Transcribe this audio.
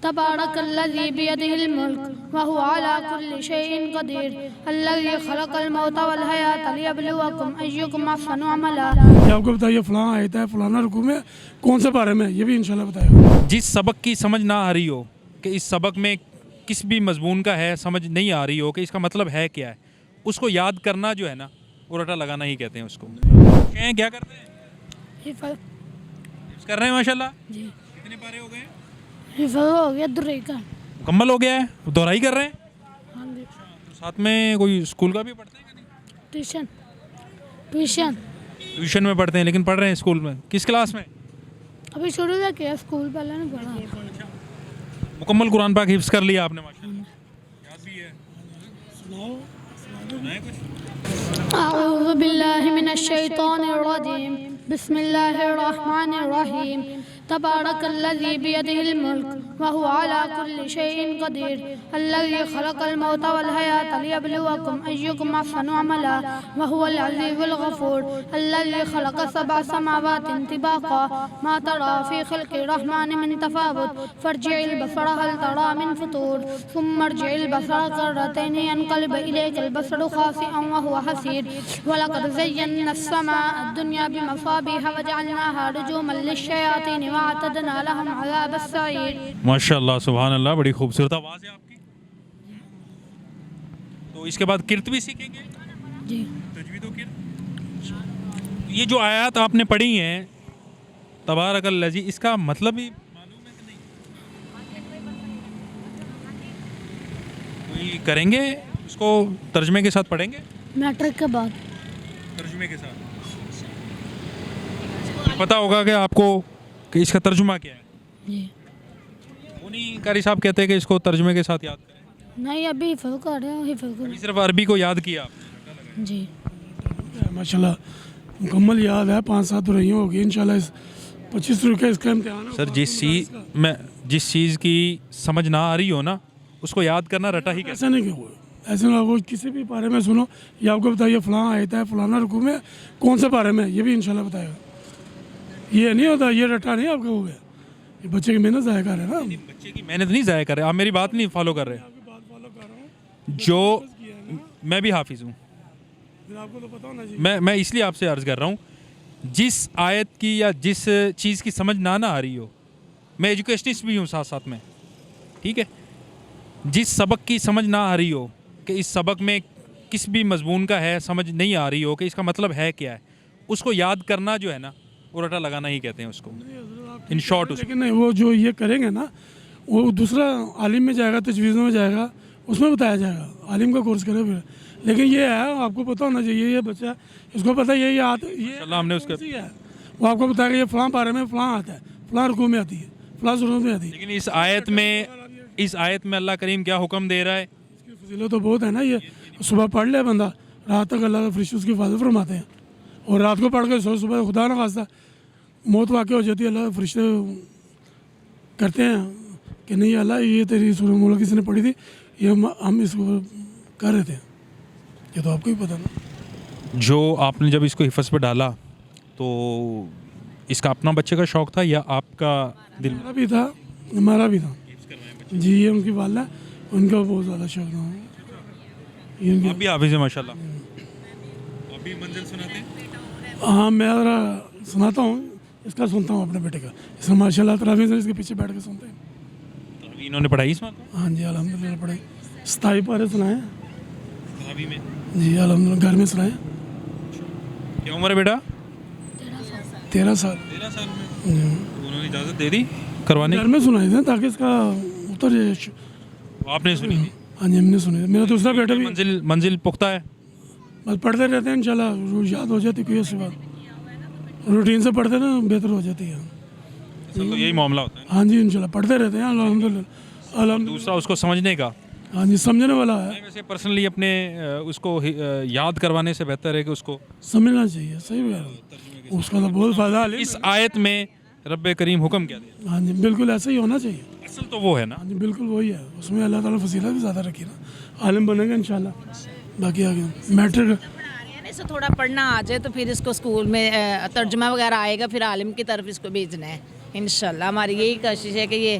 تبارك الذي بيده الملك وهو على كل شيء قدير الذي خلق الموت والحياة ليبلوكم أيكم أحسن عملا. یہ آپ کو بتائیے فلاں آیت ہے فلانا رکوع میں کون سے پارے میں یہ بھی انشاءاللہ بتائے گا. جس سبق کی سمجھ نہ آ رہی ہو کہ اس سبق میں کس بھی مضمون کا ہے سمجھ نہیں آ رہی ہو کہ اس کا مطلب ہے کیا ہے اس کو یاد کرنا جو ہے نا وہ رٹا لگانا ہی کہتے ہیں اس کو. کیا کرتے ہیں؟ حفظ کر رہے ہیں ماشاء اللہ. جی کتنے پارے ہو گئے؟ حفظ ہو گیا درے کا. مکمل ہو گیا ہے دہرائی کر رہے ہیں. ہاں جی. ساتھ میں کوئی اسکول کا بھی پڑھتے ہیں کہ نہیں؟ ٹیوشن میں پڑھتے ہیں لیکن پڑھ رہے ہیں اسکول میں. کس کلاس میں؟ ابھی شروع سے کیا اسکول پہلے نہیں پڑھا. مکمل قرآن پاک حفظ کر لیا آپ نے ماشاء اللہ. یاد بھی ہے. سنائیں کچھ. اعوذ باللہ من الشیطان الرجیم بسم اللہ الرحمن الرحیم تبارک الذی بیدہ الملک وہو علی کل شیء قدیر الذی خلق الموت والحیاة لیبلوکم ایکم احسن عملا وہو العزیز الغفور الذی خلق سبع سماوات طباقا ما ترى فی خلق الرحمن من تفاوت فارجع البصر هل ترى من فطور ثم ارجع البصر كرتين ينقلب إليك البصر خاسئا وهو حسير ولقد زينا السماء الدنيا بمصابيح وجعلناها رجوما للشياطين واعتدنا لهم عذاب السعير. ماشاء اللہ سبحان اللہ بڑی خوبصورت آواز ہے آپ کی. تو اس کے بعد کرت بھی سیکھیں گے. جی تجوید و کرت. یہ جو آیات آپ نے پڑھی ہیں تبارک الذی اس کا مطلب بھی معلوم ہے کہ نہیں؟ کوئی کریں گے اس کو ترجمے کے ساتھ پڑھیں گے میٹرک کے بعد ترجمے کے ساتھ پتہ ہوگا کہ آپ کو کہ اس کا ترجمہ کیا ہے. جی انہی قاری صاحب کہتے ہیں کہ اس کو ترجمے کے ساتھ یاد کریں. نہیں ابھی حفظ کر رہے ہیں حفظ ابھی صرف عربی کو یاد کیا آپ نے. جی ماشاءاللہ مکمل یاد ہے 5-7 رہی ہوگی انشاءاللہ. اس 25 روز کا اس کا امتحان ہے. سر جس چیز کی سمجھ نہ آ رہی ہو نا اس کو یاد کرنا رٹا ہی. ایسا نہیں کہ ایسے نہ وہ کسی بھی پارے میں سنو یہ آپ کو بتائیے فلاں آیت ہے فلانا رکوع میں کون سے پارے میں یہ بھی انشاءاللہ بتائے گا. یہ نہیں ہوتا یہ رٹا نہیں آپ کا ہو گیا. یہ بچے کی محنت ضائع کر رہے ہیں نا. بچے کی محنت نہیں ضائع کر رہے. آپ میری بات نہیں فالو کر رہے. جو میں بھی حافظ ہوں آپ کو تو پتا ہونا چاہیے. میں اس لیے آپ سے عرض کر رہا ہوں جس آیت کی یا جس چیز کی سمجھ نہ آ رہی ہو. میں ایجوکیشنسٹ بھی ہوں ساتھ ساتھ میں. ٹھیک ہے. جس سبق کی سمجھ نہ آ رہی ہو کہ اس سبق میں کس بھی مضمون کا ہے سمجھ نہیں آ رہی ہو کہ اس کا مطلب ہے کیا ہے اس کو یاد کرنا جو ہے نا وہ رٹا لگانا ہی کہتے ہیں اس کو ان شارٹ. لیکن نہیں وہ جو یہ کریں گے نا وہ دوسرا عالم میں جائے گا تجویزوں میں جائے گا اس میں بتایا جائے گا عالم کا کورس کرے پھر. لیکن یہ ہے آپ کو پتہ ہونا چاہیے یہ بچہ اس کو پتہ یہ یاد یہ ہم نے اس کا وہ آپ کو بتایا کہ یہ فلاں پارے میں فلاں آتا ہے فلاں رکوع میں آتی ہے فلاں سورت میں آتی ہے. لیکن اس آیت میں اللہ کریم کیا حکم دے رہا ہے. اس کی فضیلت تو بہت ہے نا. یہ صبح پڑھ لے بندہ رات تک اللہ کے فرشتے اس کی حفاظت فرماتے ہیں اور رات کو پڑھ کے سو صبح خدا نہ خواستہ موت واقع ہو جاتی ہے اللہ کے فرشتے کرتے ہیں کہ نہیں اللہ یہ تیری سورہ ملک کس نے پڑھی تھی یہ ہم اس کو کر رہے تھے. یہ تو آپ کو ہی پتہ نا. جو آپ نے جب اس کو حفظ پہ ڈالا تو اس کا اپنا بچے کا شوق تھا یا آپ کا دل میرا بھی تھا ہمارا بھی تھا. جی یہ ان کی والدہ ان کا بہت زیادہ شوق تھا. آپ بھی حافظ ہیں ماشاء اللہ. آپ بھی منزل سناتے ہیں. ہاں میں ذرا سناتا ہوں اس کا سنتا ہوں اپنے بیٹے کا. اس کا ماشاء اللہ تراویح سے اس کے پیچھے بیٹھ کے سنتے ہیں. انہوں نے پڑھائی اس وقت؟ ہاں جی الحمدللہ پڑھائی 27 پارے سنائے تراویح میں. جی الحمدللہ گھر میں سنائے. کیا عمر ہے بیٹا؟ 13 سال. 13 سال میں انہوں نے اجازت دے دی کروانے گھر میں سنائی تھے تاکہ اس کا اتر جائے. آپ نے سنی تھی؟ ہاں جی ہم نے سنی. میرا دوسرا بیٹا بھی منزل پختہ ہے. بس پڑھتے رہتے ہیں انشاءاللہ یاد ہو جاتی کوئی ایسی بات روٹین سے پڑھتے نا بہتر ہو جاتی ہے. تو یہی معاملہ ہوتا ہے. ہاں جی انشاءاللہ پڑھتے رہتے ہیں الحمدللہ. دوسرا اس کو سمجھنے کا. ہاں جی سمجھنے والا ہے. ویسے پرسنلی اپنے اس کو یاد کروانے سے بہتر ہے کہ اس کو سمجھنا چاہیے. صحیح ہے اس کا تو بہت فائدہ ہے. اس آیت میں رب کریم حکم کیا دیا؟ ہاں جی بالکل ایسا ہی ہونا چاہیے. اصل تو وہ ہے نا. ہاں جی بالکل وہی ہے. اس میں اللہ تعالیٰ فضیلت بھی زیادہ رکھی نا. عالم بنے گا انشاءاللہ. باقی آگے میٹرک اسے تھوڑا پڑھنا آ جائے تو پھر اس کو اسکول میں ترجمہ وغیرہ آئے گا پھر عالم کی طرف اس کو بھیجنا ہے انشاءاللہ. ہماری یہی کوشش ہے کہ یہ